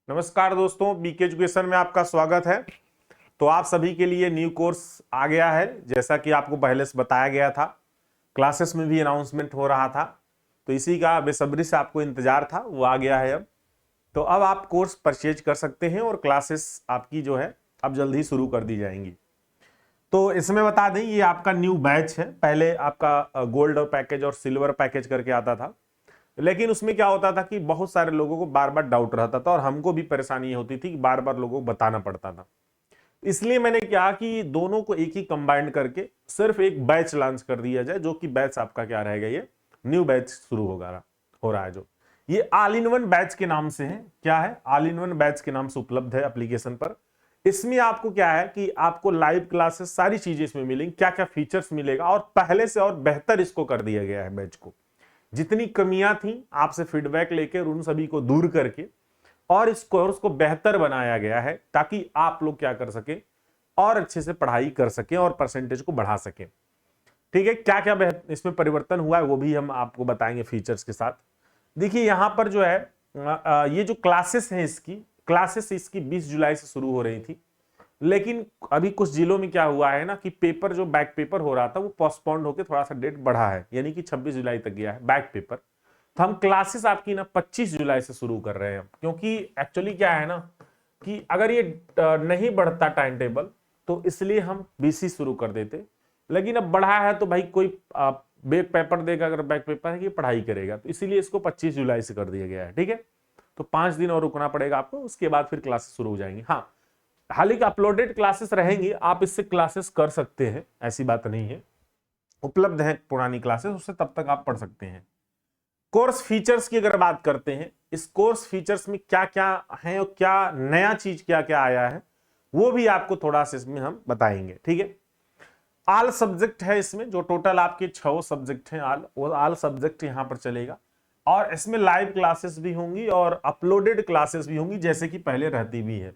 नमस्कार दोस्तों, BK education में आपका स्वागत है। तो आप सभी के लिए न्यू कोर्स आ गया है, जैसा कि आपको पहले से बताया गया था। क्लासेस में भी अनाउंसमेंट हो रहा था, तो इसी का बेसब्री से आपको इंतजार था, वो आ गया है अब। तो अब आप कोर्स परचेज कर सकते हैं और क्लासेस आपकी जो है अब जल्द ही शुरू कर दी जाएंगी। तो इसमें बता दें, ये आपका न्यू बैच है। पहले आपका गोल्ड पैकेज और सिल्वर पैकेज करके आता था, लेकिन उसमें क्या होता था कि बहुत सारे लोगों को बार बार डाउट रहता था और हमको भी परेशानी होती थी कि बार बार लोगों को बताना पड़ता था। इसलिए मैंने क्या कि दोनों को एक ही कंबाइंड करके सिर्फ एक बैच लॉन्च कर दिया जाए, जो कि बैच आपका क्या रहेगा, ये न्यू बैच शुरू हो रहा है जो ये ऑल इन वन बैच के नाम से है। क्या है? ऑल इन वन बैच के नाम से उपलब्ध है एप्लीकेशन पर। इसमें आपको क्या है कि आपको लाइव क्लासेस सारी चीजें इसमें मिलेंगी, क्या क्या फीचर्स मिलेगा, और पहले से और बेहतर इसको कर दिया गया है बैच को। जितनी कमियां थी आपसे फीडबैक लेकर उन सभी को दूर करके और इस कोर्स को बेहतर बनाया गया है, ताकि आप लोग क्या कर सके और अच्छे से पढ़ाई कर सके और परसेंटेज को बढ़ा सके। ठीक है, क्या क्या इसमें परिवर्तन हुआ है वो भी हम आपको बताएंगे फीचर्स के साथ। देखिए यहां पर जो है ये जो क्लासेस है, क्लासेस इसकी 20 जुलाई से शुरू हो रही थी, लेकिन अभी कुछ जिलों में क्या हुआ है ना कि पेपर जो बैक पेपर हो रहा था वो पोस्टपोन्ड होकर थोड़ा सा डेट बढ़ा है, यानी कि 26 जुलाई तक गया है बैक पेपर। तो हम क्लासेस आपकी ना 25 जुलाई से शुरू कर रहे हैं, क्योंकि एक्चुअली क्या है ना कि अगर ये नहीं बढ़ता टाइम टेबल तो इसलिए हम बीसी शुरू कर देते, लेकिन अब बढ़ा है तो भाई कोई बैक पेपर देगा, अगर बैक पेपर है कि पढ़ाई करेगा, तो इसीलिए इसको 25 जुलाई से कर दिया गया है। ठीक है, तो 5 दिन और रुकना पड़ेगा आपको, उसके बाद फिर क्लासेस शुरू हो जाएंगी। हाँ, हालांकि अपलोडेड क्लासेस रहेंगी, आप इससे क्लासेस कर सकते हैं, ऐसी बात नहीं है, उपलब्ध है पुरानी क्लासेस, उससे तब तक आप पढ़ सकते हैं। कोर्स फीचर्स की अगर बात करते हैं, इस कोर्स फीचर्स में क्या क्या है और क्या नया चीज क्या क्या आया है वो भी आपको थोड़ा सा इसमें हम बताएंगे। ठीक है, ऑल सब्जेक्ट है इसमें, जो टोटल आपके 6 सब्जेक्ट हैं वो ऑल सब्जेक्ट यहां पर चलेगा, और इसमें लाइव क्लासेस भी होंगी और अपलोडेड क्लासेस भी होंगी, जैसे कि पहले रहती भी है।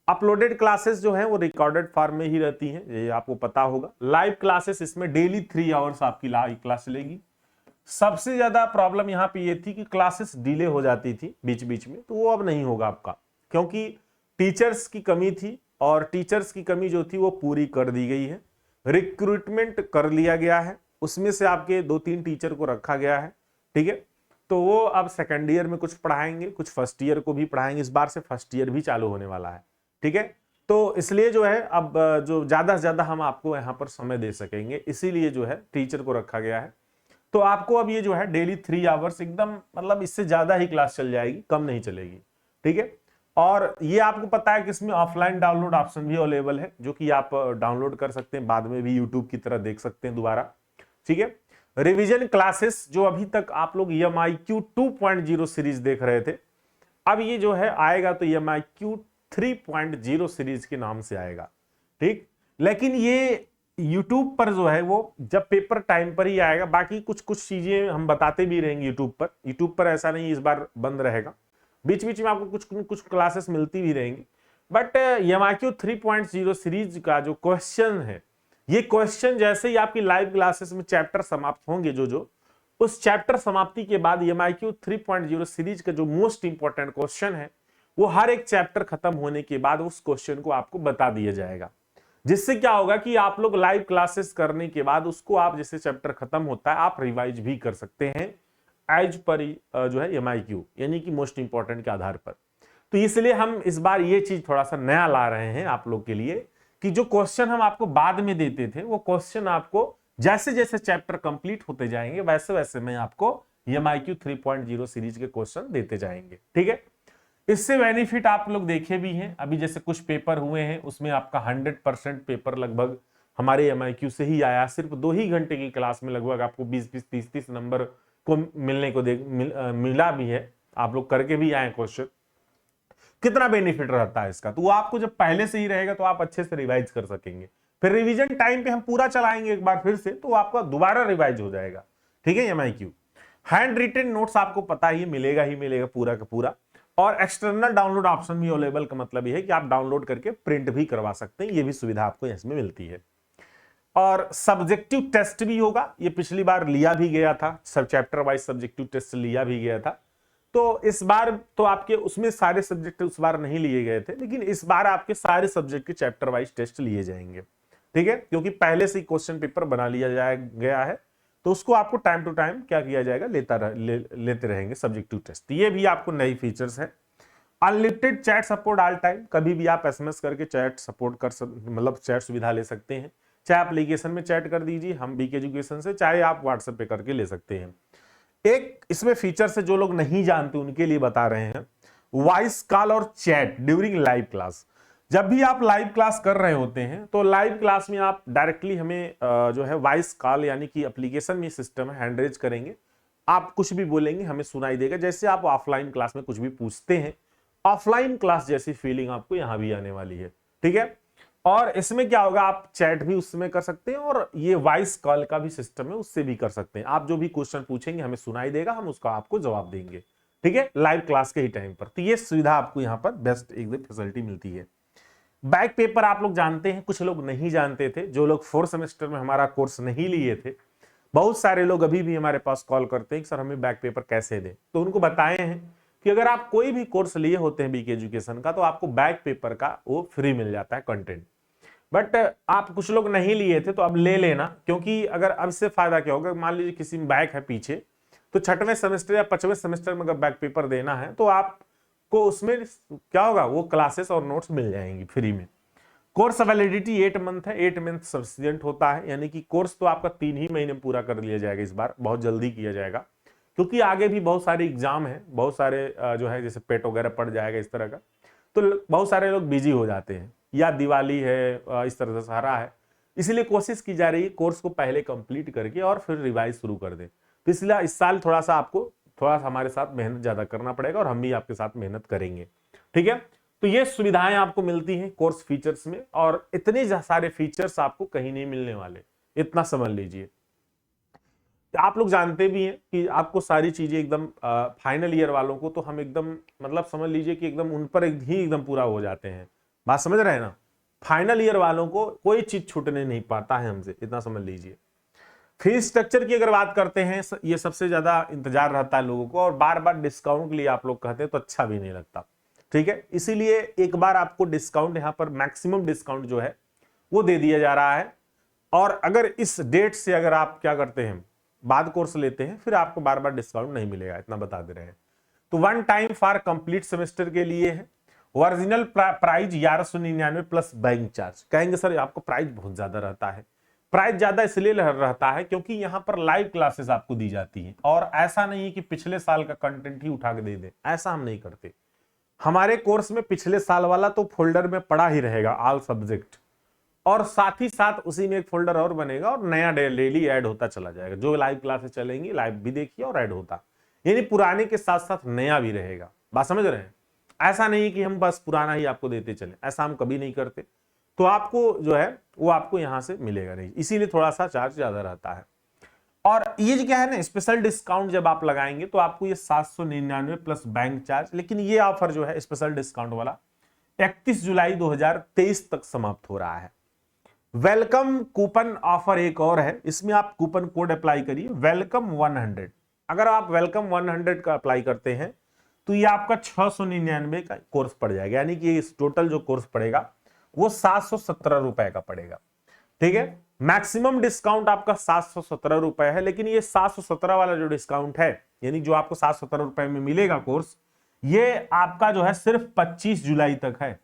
अपलोडेड क्लासेस जो है वो रिकॉर्डेड फॉर्म में ही रहती हैं, ये आपको पता होगा। लाइव क्लासेस इसमें डेली 3 आवर्स आपकी लाइव क्लास चलेगी। सबसे ज्यादा प्रॉब्लम यहाँ पे ये थी कि क्लासेस डिले हो जाती थी बीच बीच में, तो वो अब नहीं होगा आपका, क्योंकि टीचर्स की कमी थी और टीचर्स की कमी जो थी वो पूरी कर दी गई है। रिक्रूटमेंट कर लिया गया है, उसमें से आपके 2-3 टीचर को रखा गया है। ठीक है, तो वो अब सेकेंड ईयर में कुछ पढ़ाएंगे, कुछ फर्स्ट ईयर को भी पढ़ाएंगे, इस बार से फर्स्ट ईयर भी चालू होने वाला है। ठीक है, तो इसलिए जो है अब जो ज्यादा से ज्यादा हम आपको यहाँ पर समय दे सकेंगे, इसीलिए जो है टीचर को रखा गया है। तो आपको अब ये जो है डेली 3 आवर्स एकदम, मतलब इससे ज्यादा ही क्लास चल जाएगी, कम नहीं चलेगी। ठीक है, और ये आपको पता है कि इसमें ऑफलाइन डाउनलोड ऑप्शन भी अवेलेबल है, जो कि आप डाउनलोड कर सकते हैं, बाद में भी यूट्यूब की तरह देख सकते हैं दोबारा। ठीक है, रिवीजन क्लासेस जो अभी तक आप लोग EMIQ 2.0 सीरीज देख रहे थे, अब ये जो है आएगा तो EMIQ 3.0 सीरीज के नाम से आएगा। ठीक, लेकिन ये YouTube पर जो है वो जब पेपर टाइम पर ही आएगा, बाकी कुछ कुछ चीजें हम बताते भी रहेंगे यूट्यूब पर ऐसा नहीं इस बार बंद रहेगा, बीच बीच में आपको कुछ कुछ क्लासेस मिलती भी रहेंगी। बट EMIQ 3.0 सीरीज का जो क्वेश्चन है, ये क्वेश्चन जैसे ही आपकी लाइव क्लासेस में चैप्टर समाप्त होंगे, जो उस चैप्टर समाप्ति के बाद EMIQ 3.0 सीरीज का जो मोस्ट इंपॉर्टेंट क्वेश्चन है वो हर एक चैप्टर खत्म होने के बाद उस क्वेश्चन को आपको बता दिया जाएगा, जिससे क्या होगा कि आप लोग लाइव क्लासेस करने के बाद उसको आप जैसे चैप्टर खत्म होता है आप रिवाइज भी कर सकते हैं एज पर जो है EMIQ, यानी कि मोस्ट इंपॉर्टेंट के आधार पर। तो इसलिए हम इस बार ये चीज थोड़ा सा नया ला रहे हैं आप लोग के लिए, कि जो क्वेश्चन हम आपको बाद में देते थे वो क्वेश्चन आपको जैसे जैसे चैप्टर कंप्लीट होते जाएंगे वैसे वैसे मैं आपको EMIQ 3.0 सीरीज के क्वेश्चन देते जाएंगे। ठीक है, इससे बेनिफिट आप लोग देखे भी हैं, अभी जैसे कुछ पेपर हुए हैं उसमें आपका 100% पेपर लगभग हमारे EMIQ से ही आया। सिर्फ 2 ही घंटे की क्लास में लगभग आपको 20-20, 30-30 नंबर को मिलने को मिला भी है, आप लोग करके भी आए क्वेश्चन। कितना बेनिफिट रहता है इसका, तो वो आपको जब पहले से ही रहेगा तो आप अच्छे से रिवाइज कर सकेंगे। फिर रिवीजन टाइम पे हम पूरा चलाएंगे एक बार फिर से, तो आपका दोबारा रिवाइज हो जाएगा। ठीक है, EMIQ हैंड रिटन नोट्स आपको पता ही मिलेगा पूरा का पूरा, और एक्सटर्नल डाउनलोड ऑप्शन भी अवेलेबल का मतलब यह है कि आप डाउनलोड करके प्रिंट भी करवा सकते हैं, ये भी सुविधा आपको इसमें मिलती है। और सब्जेक्टिव टेस्ट भी होगा, ये पिछली बार लिया भी गया था, सब चैप्टर वाइज सब्जेक्टिव टेस्ट लिया भी गया था। तो इस बार तो आपके उसमें सारे सब्जेक्ट उस बार नहीं लिए गए थे, लेकिन इस बार आपके सारे सब्जेक्ट के चैप्टर वाइज टेस्ट लिए जाएंगे, ठीक है, क्योंकि पहले से ही क्वेश्चन पेपर बना लिया गया है, तो उसको आपको टाइम टू टाइम क्या किया जाएगा, लेते रहेंगे सब्जेक्टिव टेस्ट। ये भी आपको नई फीचर्स है। Unlimited chat support all time, कभी भी आप एसएमएस करके चैट सपोर्ट मतलब चैट सुविधा ले सकते हैं। चाहे एप्लीकेशन में चैट कर दीजिए हम बीके एजुकेशन से, चाहे आप व्हाट्सएप पे करके ले सकते हैं। एक इसमें फीचर से जो लोग नहीं जानते उनके लिए बता रहे हैं, वॉइस कॉल और चैट ड्यूरिंग लाइव क्लास। जब भी आप लाइव क्लास कर रहे होते हैं तो लाइव क्लास में आप डायरेक्टली हमें जो है वॉइस कॉल यानी कि एप्लीकेशन में सिस्टम है, हैंड रेज करेंगे, आप कुछ भी बोलेंगे हमें सुनाई देगा, जैसे आप ऑफलाइन क्लास में कुछ भी पूछते हैं, ऑफलाइन क्लास जैसी फीलिंग आपको यहां भी आने वाली है, ठीक है। और इसमें क्या होगा, आप चैट भी उसमें कर सकते हैं और ये वॉइस कॉल का भी सिस्टम है, उससे भी कर सकते हैं। आप जो भी क्वेश्चन पूछेंगे हमें सुनाई देगा, हम उसका आपको जवाब देंगे, ठीक है, लाइव क्लास के ही टाइम पर। तो ये सुविधा आपको यहाँ पर बेस्ट एकदम फैसिलिटी मिलती है। बैक पेपर आप लोग जानते हैं, कुछ लोग नहीं जानते थे, जो लोग 4th सेमेस्टर में हमारा कोर्स नहीं लिए थे, बहुत सारे लोग अभी भी हमारे पास कॉल करते हैं कि सर हमें बैक पेपर कैसे दें। तो उनको बताए हैं कि अगर आप कोई भी कोर्स लिए होते हैं बीके एजुकेशन का, तो आपको बैक पेपर का वो फ्री मिल जाता है कंटेंट। बट आप कुछ लोग नहीं लिए थे तो अब ले लेना, क्योंकि अगर अब से फायदा क्या होगा, मान लीजिए किसी में बैक है पीछे, तो 6वें सेमेस्टर या 5वें सेमेस्टर में अगर बैक पेपर देना है तो आपको उसमें क्या होगा, वो क्लासेस और नोट्स मिल जाएंगी फ्री में। कोर्स वैलिडिटी 8 मंथ है, 8 मंथ सफिशिएंट होता है, यानी कि कोर्स तो आपका 3 ही महीने में पूरा कर लिया जाएगा, इस बार बहुत जल्दी किया जाएगा, क्योंकि आगे भी बहुत सारे एग्जाम है, बहुत सारे जो है जैसे पेट वगैरह पड़ जाएगा इस तरह का, तो बहुत सारे लोग बिजी हो जाते हैं, या दिवाली है, इस तरह से दशहरा है, इसलिए कोशिश की जा रही है कोर्स को पहले कंप्लीट करके और फिर रिवाइज शुरू कर दें। तो इसलिए इस साल थोड़ा सा आपको थोड़ा सा हमारे साथ मेहनत ज्यादा करना पड़ेगा और हम भी आपके साथ मेहनत करेंगे, ठीक है। तो ये सुविधाएं आपको मिलती हैं कोर्स फीचर्स में, और इतने सारे फीचर्स आपको कहीं नहीं मिलने वाले, इतना समझ लीजिए। आप लोग जानते भी हैं कि आपको सारी चीजें एकदम फाइनल ईयर वालों को तो हम एकदम मतलब समझ लीजिए कि एकदम उन पर एकदम पूरा हो जाते हैं, बात समझ रहे हैं ना। फाइनल ईयर वालों को कोई चीज छूटने नहीं पाता है हमसे, इतना समझ लीजिए। फीस स्ट्रक्चर की अगर बात करते हैं, ये सबसे ज्यादा इंतजार रहता है लोगों को, और बार बार डिस्काउंट के लिए आप लोग कहते हैं तो अच्छा भी नहीं लगता, ठीक है। इसीलिए एक बार आपको डिस्काउंट यहाँ पर मैक्सिमम डिस्काउंट जो है वो दे दिया जा रहा है, और अगर इस डेट से अगर आप क्या करते हैं बाद कोर्स लेते हैं, फिर आपको बार बार डिस्काउंट नहीं मिलेगा, इतना बता दे रहे हैं। तो 1 टाइम फॉर कंप्लीट सेमेस्टर के लिए है, original price 1199 plus bank charge. कहेंगे सर आपको प्राइस बहुत ज्यादा रहता है, प्राइस ज्यादा इसलिए रहता है क्योंकि यहाँ पर लाइव क्लासेस आपको दी जाती है, और ऐसा नहीं है कि पिछले साल का कंटेंट ही उठा के दे दे, ऐसा हम नहीं करते। हमारे कोर्स में पिछले साल वाला तो फोल्डर में पड़ा ही रहेगा ऑल सब्जेक्ट, और साथ ही साथ उसी में एक फोल्डर और बनेगा और नया डेली ऐड होता चला जाएगा। जो लाइव क्लासेस चलेंगी लाइव भी देखिए और ऐड होता, यानी पुराने के साथ साथ नया भी रहेगा, बात समझ रहे हैं। ऐसा नहीं कि हम बस पुराना ही आपको देते चले, ऐसा हम कभी नहीं करते। तो आपको जो है वो आपको यहां से मिलेगा नहीं, इसीलिए थोड़ा सा चार्ज ज्यादा रहता है। और ये क्या है ना, स्पेशल डिस्काउंट जब आप लगाएंगे तो आपको ये 799 प्लस बैंक चार्ज, लेकिन ये ऑफर जो है स्पेशल डिस्काउंट वाला 31 जुलाई 2023 तक समाप्त हो रहा है। वेलकम कूपन ऑफर एक और है, इसमें आप कूपन कोड अप्लाई करिए वेलकम 100। अगर आप वेलकम 100 का अप्लाई करते हैं तो ये आपका 699 का कोर्स पड़ जाएगा, यानी कि इस टोटल जो कोर्स पड़ेगा वो 717 रुपए का पड़ेगा, ठीक है। मैक्सिमम डिस्काउंट आपका 717 रुपए है, लेकिन ये 717 वाला जो डिस्काउंट है, यानी जो आपको 717 रुपए में मिलेगा कोर्स, ये आपका जो है सिर्फ 25 जुलाई तक है।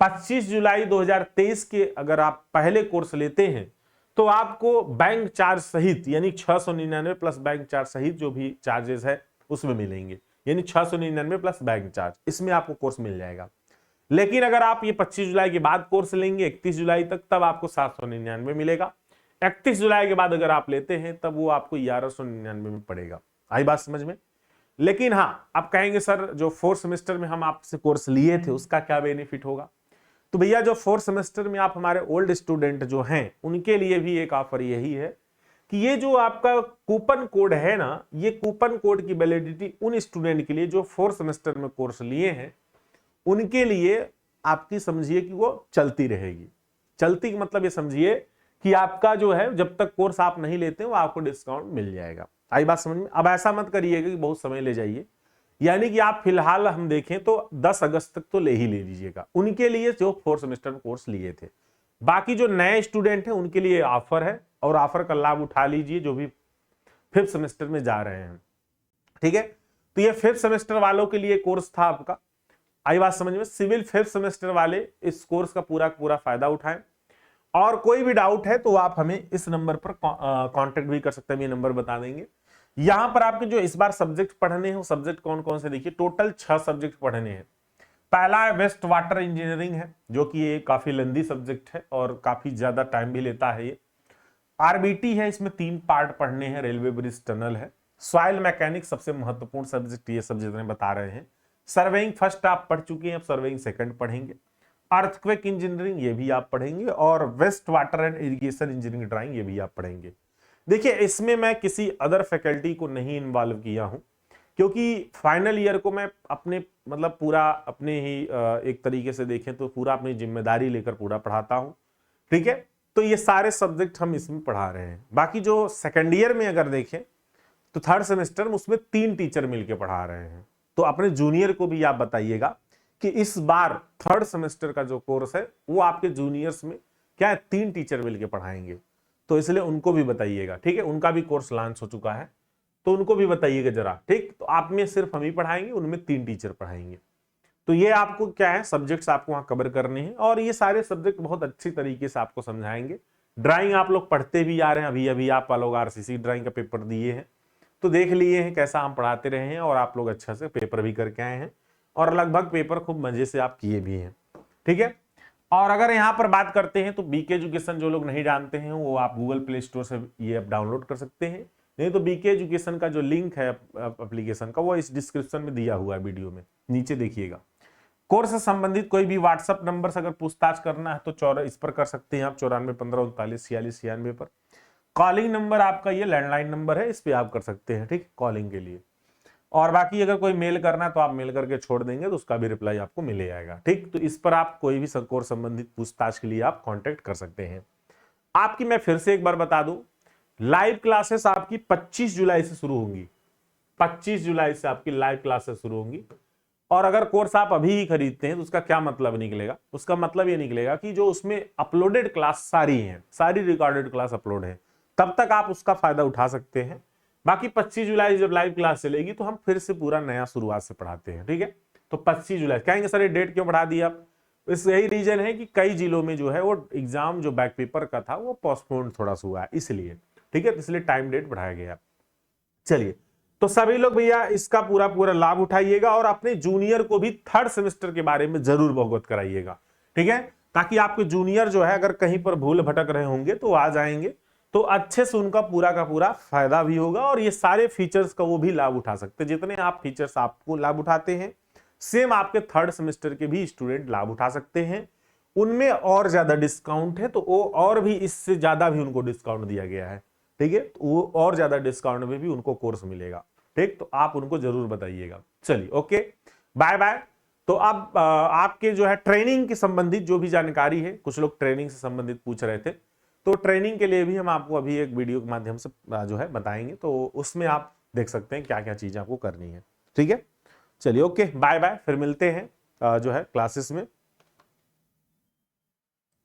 25 जुलाई 2023 के अगर आप पहले कोर्स लेते हैं तो आपको बैंक चार्ज सहित, यानी 699 प्लस बैंक चार्ज सहित जो भी चार्जेस है उसमें मिलेंगे, यानी 699 प्लस बैंक चार्ज, इसमें आपको कोर्स मिल जाएगा। लेकिन अगर आप ये 25 जुलाई के बाद कोर्स लेंगे 31 जुलाई तक, तब आपको 799 मिलेगा। 31 जुलाई के बाद अगर आप लेते हैं तब वो आपको 1199 में पड़ेगा। आई बात समझ में। लेकिन हाँ, आप कहेंगे सर जो 4th सेमेस्टर में हम आपसे कोर्स लिए थे उसका क्या बेनिफिट होगा। तो भैया जो 4th सेमेस्टर में आप हमारे ओल्ड स्टूडेंट जो हैं उनके लिए भी एक ऑफर यही है कि ये जो आपका कूपन कोड है ना, ये कूपन कोड की वैलिडिटी उन स्टूडेंट के लिए जो 4th सेमेस्टर में कोर्स लिए हैं उनके लिए आपकी समझिए कि वो चलती रहेगी। चलती मतलब ये समझिए कि आपका जो है जब तक कोर्स आप नहीं लेते वो आपको डिस्काउंट मिल जाएगा। आई बात समझ में। अब ऐसा मत करिएगा कि बहुत समय ले जाइए, यानी कि आप फिलहाल हम देखें तो 10 अगस्त तक तो ले ही ले लीजिएगा उनके लिए जो 4 सेमेस्टर कोर्स लिए थे। बाकी जो नए स्टूडेंट हैं उनके लिए ऑफर है और ऑफर का लाभ उठा लीजिए जो भी 5th सेमेस्टर में जा रहे हैं। ठीक है, तो ये 5th सेमेस्टर वालों के लिए कोर्स था आपका। आई बात समझ में? सिविल 5th सेमेस्टर वाले इस कोर्स का पूरा पूरा फायदा उठाएं। और कोई भी डाउट है तो आप हमें इस नंबर पर कांटेक्ट भी कर सकते हैं, ये नंबर बता देंगे। यहां पर आपके जो इस बार सब्जेक्ट पढ़ने हैं वो सब्जेक्ट कौन कौन से देखिए, टोटल 6 सब्जेक्ट पढ़ने हैं। पहला वेस्ट वाटर इंजीनियरिंग है जो कि ये काफी लंबी सब्जेक्ट है और काफी ज्यादा टाइम भी लेता है। ये आरबीटी है, इसमें 3 पार्ट पढ़ने हैं, रेलवे ब्रिज टनल है। सॉइल मैकेनिक्स सबसे महत्वपूर्ण सब्जेक्ट, ये सब जितने बता रहे हैं। सर्वेइंग फर्स्ट आप पढ़ चुके हैं, अब सर्वेइंग सेकंड पढ़ेंगे। अर्थक्वेक इंजीनियरिंग ये भी आप पढ़ेंगे और waste water and irrigation engineering drawing ये भी आप पढ़ेंगे। देखिए इसमें मैं किसी अदर फैकल्टी को नहीं इन्वॉल्व किया हूं क्योंकि फाइनल ईयर को मैं अपने मतलब पूरा अपने ही एक तरीके से देखें तो पूरा अपनी जिम्मेदारी लेकर पूरा पढ़ाता हूं। ठीक है, तो ये सारे सब्जेक्ट हम इसमें पढ़ा रहे हैं। बाकी जो सेकेंड ईयर में अगर देखें तो 3rd सेमेस्टर में उसमें 3 टीचर मिलकर पढ़ा रहे हैं। तो अपने जूनियर को भी आप बताइएगा कि इस बार 3rd सेमेस्टर का जो कोर्स है वो आपके जूनियर्स में क्या है, 3 टीचर मिलकर पढ़ाएंगे। तो इसलिए उनको भी बताइएगा। ठीक है, उनका भी कोर्स लॉन्च हो चुका है तो उनको भी बताइएगा जरा। ठीक, तो आप में सिर्फ हम ही पढ़ाएंगे, उनमें 3 टीचर पढ़ाएंगे। तो ये आपको क्या है, सब्जेक्ट्स आपको वहां कवर करने हैं और ये सारे सब्जेक्ट बहुत अच्छी तरीके से आपको समझाएंगे। ड्राइंग आप लोग पढ़ते भी आ रहे हैं, अभी अभी आप लोग आरसीसी ड्राइंग का पेपर दिए हैं तो देख लिए हैं कैसा हम पढ़ाते रहे हैं और आप लोग अच्छा से पेपर भी करके आए हैं और लगभग पेपर खूब मजे से आप किए भी हैं। ठीक है, और अगर यहाँ पर बात करते हैं तो बीके एजुकेशन जो लोग नहीं जानते हैं वो आप गूगल प्ले स्टोर से ये ऐप डाउनलोड कर सकते हैं, नहीं तो बीके एजुकेशन का जो लिंक है एप्लीकेशन का वो इस डिस्क्रिप्शन में दिया हुआ है, वीडियो में नीचे देखिएगा। कोर्स से संबंधित कोई भी व्हाट्सएप नंबर से अगर पूछताछ करना है तो इस पर कर सकते हैं आप, 9415394696 पर। कॉलिंग नंबर आपका ये लैंडलाइन नंबर है, इस पे आप कर सकते हैं। ठीक, कॉलिंग के लिए। और बाकी अगर कोई मेल करना है तो आप मेल करके छोड़ देंगे तो उसका भी रिप्लाई आपको मिल जाएगा। ठीक, तो इस पर आप कोई भी कोर्स संबंधित पूछताछ के लिए आप कांटेक्ट कर सकते हैं। आपकी मैं फिर से एक बार बता दूं, लाइव क्लासेस आपकी 25 जुलाई से शुरू होंगी। 25 जुलाई से आपकी लाइव क्लासेस शुरू होंगी। और अगर कोर्स आप अभी ही खरीदते हैं तो उसका क्या मतलब निकलेगा, उसका मतलब ये निकलेगा कि जो उसमें अपलोडेड क्लास सारी हैं, सारी रिकॉर्डेड क्लास अपलोड है, तब तक आप उसका फायदा उठा सकते हैं। बाकी 25 जुलाई जब लाइव क्लास चलेगी तो हम फिर से पूरा नया शुरुआत से पढ़ाते हैं। ठीक है, तो 25 जुलाई कहेंगे सर ये डेट क्यों बढ़ा दी आप, इस यही रीजन है कि कई जिलों में जो है वो एग्जाम जो बैक पेपर का था वो पोस्टपोन थोड़ा सा हुआ है इसलिए। ठीक है, इसलिए टाइम डेट बढ़ाया गया। चलिए, तो सभी लोग भैया इसका पूरा पूरा लाभ उठाइएगा और अपने जूनियर को भी 3rd सेमेस्टर के बारे में जरूर अवगत कराइएगा। ठीक है, ताकि आपके जूनियर जो है अगर कहीं पर भूल भटक रहे होंगे तो आ जाएंगे तो अच्छे से उनका पूरा का पूरा फायदा भी होगा और ये सारे फीचर्स का वो भी लाभ उठा सकते हैं। जितने आप फीचर्स आपको लाभ उठाते हैं सेम आपके 3rd सेमेस्टर के भी स्टूडेंट लाभ उठा सकते हैं। उनमें और ज्यादा डिस्काउंट है तो वो और भी इससे ज्यादा भी उनको डिस्काउंट दिया गया है। ठीक है, तो वो और ज्यादा डिस्काउंट में भी उनको कोर्स मिलेगा। ठीक, तो आप उनको जरूर बताइएगा। चलिए ओके, बाय बाय। तो अब आपके जो है ट्रेनिंग के संबंधित जो भी जानकारी है, कुछ लोग ट्रेनिंग से संबंधित पूछ रहे थे, तो ट्रेनिंग के लिए भी हम आपको अभी एक वीडियो के माध्यम से जो है बताएंगे, तो उसमें आप देख सकते हैं क्या क्या चीजें आपको करनी है। ठीक है, चलिए ओके, बाय बाय, फिर मिलते हैं जो है क्लासेस में।